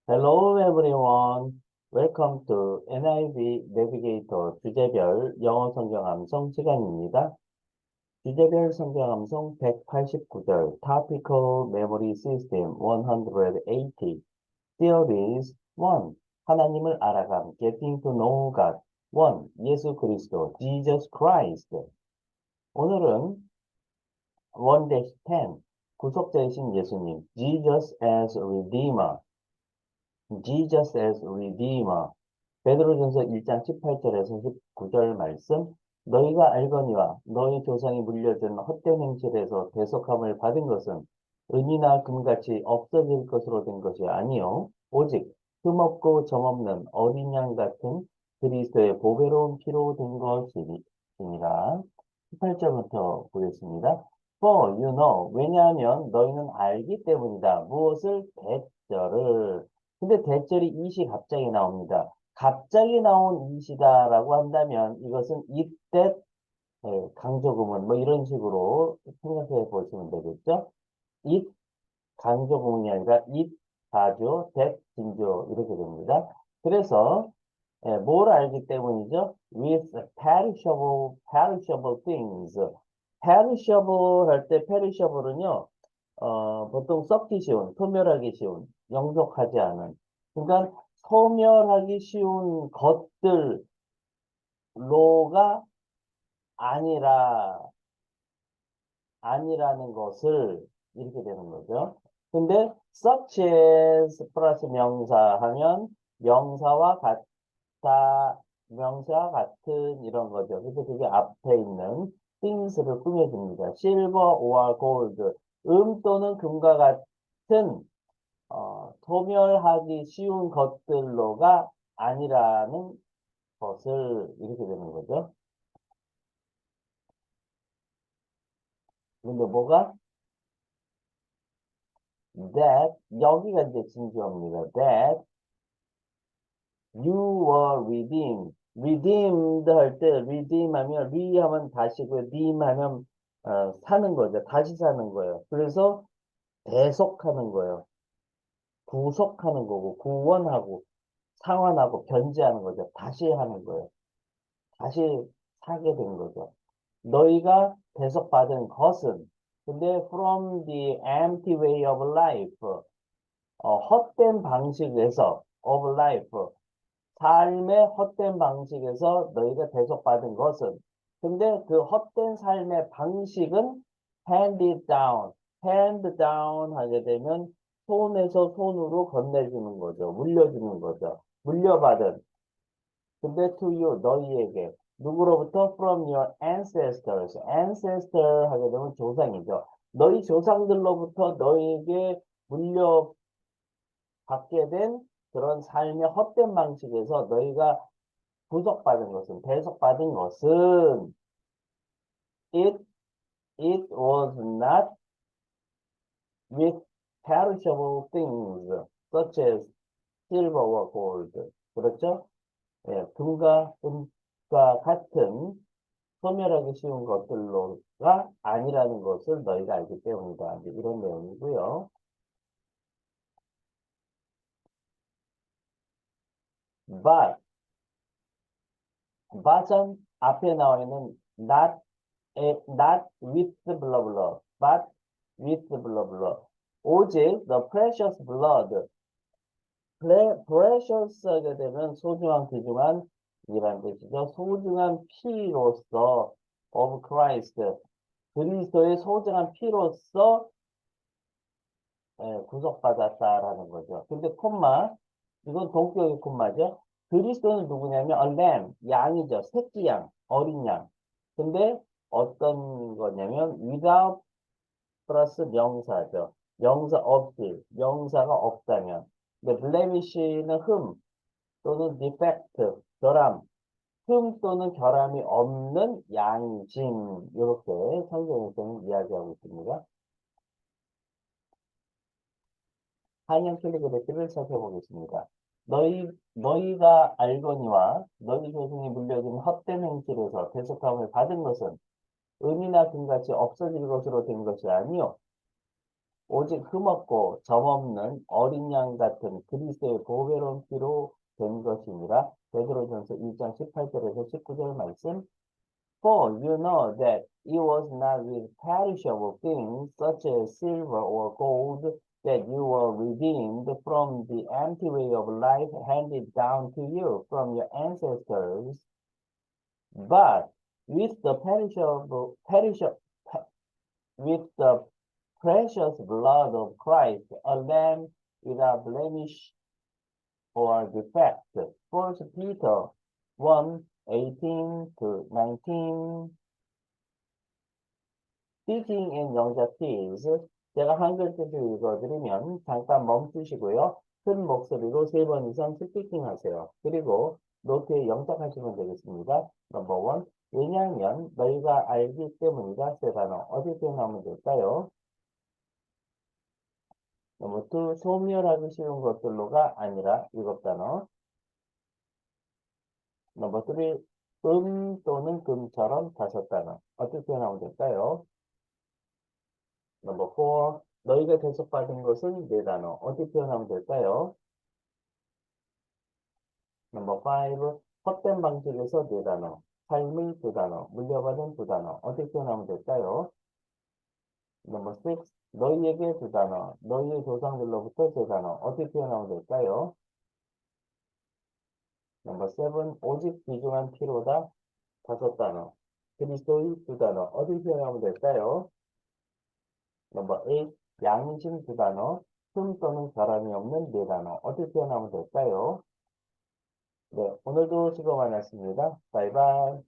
Hello everyone. Welcome to NIV Navigator 주제별 영어 성경 암송 시간입니다. 주제별 성경 암송 189절 Topical Memory System 180 Series 1 하나님을 알아감 Getting to know God 1 예수 그리스도 Jesus Christ 오늘은 1-10 구속자이신 예수님 Jesus as Redeemer Jesus as Redeemer. 베드로전서 1장 18절에서 19절 말씀. 너희가 알거니와 너희 조상이 물려준 헛된 행실에서 대속함을 받은 것은 은이나 금같이 없어질 것으로 된 것이 아니요 오직 흠없고 점없는 어린 양 같은 그리스도의 보배로운 피로 된 것이니라. 18절부터 보겠습니다. For you know. 왜냐하면 너희는 알기 때문이다. 무엇을? 대절을. 근데 대절이 it이 갑자기 나옵니다. 갑자기 나온 it이다라고 한다면 이것은 it that 강조구문 뭐 이런 식으로 생각해 보시면 되겠죠. it 강조구문이 아니라 it 가조, that 진조 이렇게 됩니다. 그래서 뭘 알기 때문이죠? With perishable things. perishable 할 때 perishable은요. 보통 썩기 쉬운, 소멸하기 쉬운, 영속하지 않은. 그러니까 소멸하기 쉬운 것들로가 아니라는 것을 이렇게 되는 거죠. 근데 such as 플러스 명사 하면 명사와 같다, 명사와 같은 이런 거죠. 그래서 그게 앞에 있는 things를 꾸며줍니다. silver or gold. 또는 금과 같은 소멸하기 쉬운 것들로가 아니라는 것을 이렇게 되는 거죠. 근데 뭐가? That 여기가 이제 진주어입니다. That you were redeemed. redeemed 할 때 redeem 하면 re 하면 다시고요. redeem 하면 사는 거죠. 다시 사는 거예요. 그래서 대속하는 거예요. 구속하는 거고 구원하고 상환하고 변제하는 거죠. 다시 하는 거예요. 다시 사게 된 거죠. 너희가 대속받은 것은 근데 from the empty way of life 헛된 방식에서 of life 삶의 헛된 방식에서 너희가 대속받은 것은 근데 그 헛된 삶의 방식은 hand down 하게 되면 손에서 손으로 건네주는 거죠. 물려주는 거죠. 물려받은 근데 to you 너희에게 누구로부터? From your ancestors. ancestor 하게 되면 조상이죠. 너희 조상들로부터 너희에게 물려받게 된 그런 삶의 헛된 방식에서 너희가 구속받은 것은 대속받은 것은 it was not with perishable things such as silver or gold. 그렇죠? 예, 금과 은과 같은 소멸하기 쉬운 것들로가 아니라는 것을 너희가 알기 때문이다. 이런 내용이고요. but은 앞에 나와 있는 not with blah blah, but with blah blah. 오직 the precious blood, precious 하게 되면 소중한 귀중한 이란 뜻이죠. 소중한 피로서 of Christ, 그리스도의 소중한 피로서 구속받았다라는 거죠. 근데 콤마, 이건 동격의 콤마죠. 그리스도는 누구냐면 a lamb, 양이죠. 새끼 양, 어린 양. 근데 어떤 거냐면 without 플러스 명사죠. 명사 없이, 명사가 없다면. 근데 blemish는 흠 또는 defect, 결함, 흠 또는 결함이 없는 양심 이렇게 성경에서는 이야기하고 있습니다. 한영 캘리그래피를 살펴보겠습니다. 너희가 알거니와 너희 조상이 물려준 헛된 행실에서 대속함을 받은 것은 은이나 금같이 없어질 것으로 된 것이 아니요 오직 흠없고 점없는 어린 양 같은 그리스도의 보배로운 피로 된 것이니라. 베드로전서 1장 18절에서 19절 말씀. For you know that it was not with perishable things such as silver or gold that you were redeemed from the empty way of life handed down to you from your ancestors, but with the with the precious blood of Christ, a lamb without blemish or defect. First Peter 1:18 to 19. Speaking in 영작 keys. 제가 한글 뜻을 읽어드리면 잠깐 멈추시고요. 큰 목소리로 3번 이상 스피킹 하세요. 그리고 노트에 영작하시면 되겠습니다. 넘버 원. 왜냐하면 너희가 알기 때문이다. 세 단어. 어떻게 표현하면 될까요? 넘버 투. 소멸하기 쉬운 것들로가 아니라 7단어. 넘버 쓰리. 또는 금처럼 5단어. 어떻게 표현하면 될까요? 넘버 4. 너희가 대속받은 것은 4단어. 어떻게 표현하면 될까요? 넘버 5. 헛된 방식에서 4단어. 삶의 2단어. 물려받은 2단어. 어떻게 표현하면 될까요? 넘버 6. 너희에게 2단어. 너희의 조상들로부터 3단어. 어떻게 표현하면 될까요? 넘버 7. 오직 귀중한 피로다. 5단어. 그리스도의 2단어. 어떻게 표현하면 될까요? 넘버 8. 양심 2단어. 흠 또는 결함이 없는 4단어. 어떻게 표현하면 될까요? 네, 오늘도 수고 많았습니다. 바이바이.